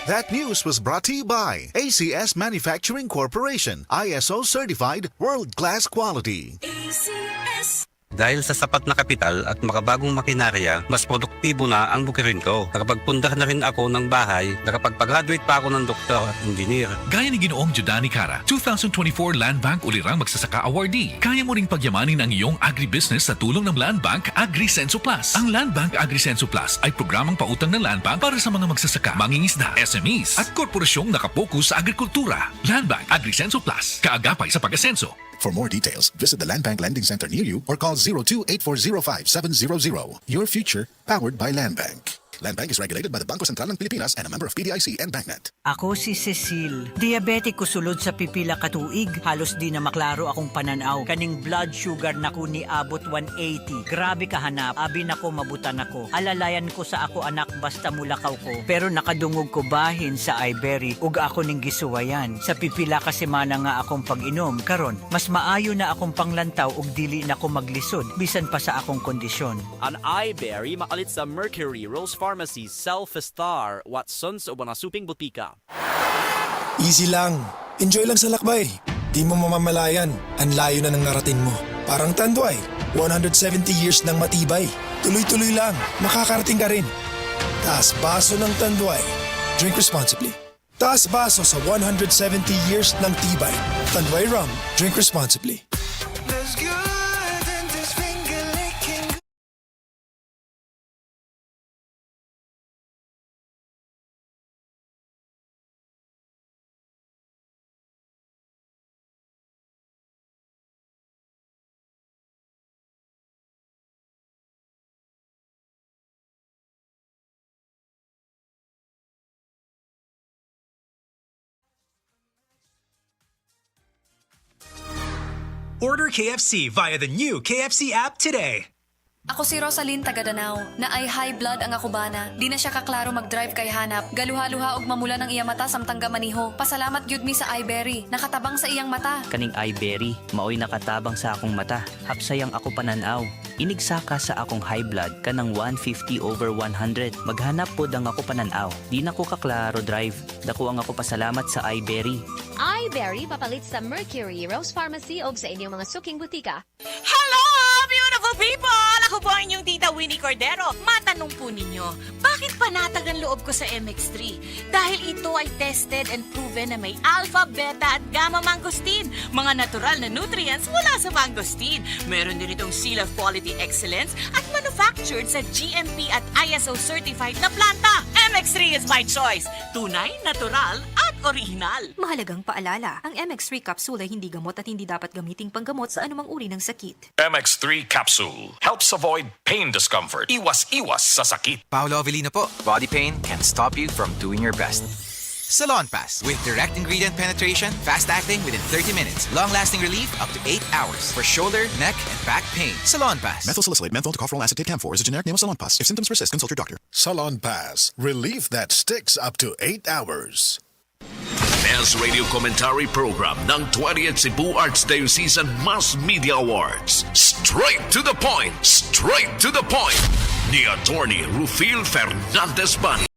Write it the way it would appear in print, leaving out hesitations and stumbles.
That news was brought to you by ACS Manufacturing Corporation, ISO certified world-class quality. Dahil sa sapat na kapital at makabagong makinarya, mas produktibo na ang bukirin ko. Nakapagpundar na rin ako ng bahay, nakapagpag-graduate pa ako ng doktor at engineer. Gaya ni Ginoong Jodani Cara, 2024 Land Bank Ulirang Magsasaka Awardee. Kaya mo ring pagyamanin ang iyong agribusiness sa tulong ng Land Bank AgriSenso Plus. Ang Land Bank AgriSenso Plus ay programang pautang ng Land Bank para sa mga magsasaka, mangingisda, SMEs at korporasyong nakapokus sa agrikultura. Land Bank AgriSenso Plus, kaagapay sa pag-asenso. For more details, visit the Land Bank Lending Center near you or call 02-8405-700. Your future, powered by Land Bank. Land Bank is regulated by the Bangko Sentral ng Pilipinas and a member of PDIC and BancNet. Ako si Cecil. Diabetic ko sulod sa pipila katuig. Halos di na maklaro akong pananaw. Kaning blood sugar nako ni abot 180. Grabe kahanap. Abi nako mabutan ako. Alalayan ko sa ako anak basta mulakaw ko. Pero nakadungog ko bahin sa iBerry ug ako ning gisuwayan. Sa pipila ka semana nga akong pag-inom. Karon, mas maayo na akong panglantaw ug dili na ko maglisod bisan pa sa akong kondisyon. An iBerry makalit sa Mercury Rose Pharmacy, Self-Star, Watsons o mga suping butika. Easy lang. Enjoy lang sa lakbay. Di mo mamamalayan. Ang layo na ng narating mo. Parang Tanduay. 170 years ng matibay. Tuloy-tuloy lang. Makakarating ka rin. Taas baso ng Tanduay. Drink responsibly. Taas baso sa 170 years ng tibay. Tanduay Rum. Drink responsibly. Order KFC via the new KFC app today. Ako si Rosalyn Tagadanao, na ay high blood ang akubana. Di na siya kaklaro mag-drive kay hanap. Galuha-luha og mamula ng iyang mata samtang gamaniho. Pasalamat gyud mi sa iBerry, nakatabang sa iyang mata. Kaning iBerry, maoy nakatabang sa akong mata. Hapsayang ako pananaw. Inigsaka sa akong high blood kanang 150/100. Maghanap pod ang ako pananaw. Di na ko kaklaro drive. Dako ang ako pasalamat sa iBerry. iBerry papalit sa Mercury Rose Pharmacy o sa inyong mga suking butika. Hello, beautiful people! Ako po ang inyong tita Winnie Cordero. Matanong po ninyo, bakit panatag ang loob ko sa MX3? Dahil ito ay tested and proven na may alpha, beta at gamma mangosteen. Mga natural na nutrients mula sa mangosteen. Meron din itong Seal of Quality Excellence at manufactured sa GMP at ISO certified na planta. MX3 is my choice. Tunay, natural at original. Mahalagang paalala, ang MX3 capsule ay hindi gamot at hindi dapat gamiting panggamot sa anumang uri ng sakit. MX3 capsule helps avoid pain discomfort. Iwas-iwas sa sakit. Paolo Avellino po. Body pain can stop you from doing your best. Salon Pass with direct ingredient penetration, fast acting within 30 minutes, long-lasting relief up to 8 hours for shoulder, neck, and back pain. Salon Pass. Methyl salicylate, menthol tocopherol acetate camphor is a generic name of Salon Pass. If symptoms persist, consult your doctor. Salon Pass. Relief that sticks up to 8 hours. Best Radio Commentary Program ng 20th Cebu Arts Diocesan Mass Media Awards. Straight to the point! Straight to the point! Ni Attorney Rufil Fernandez Bani.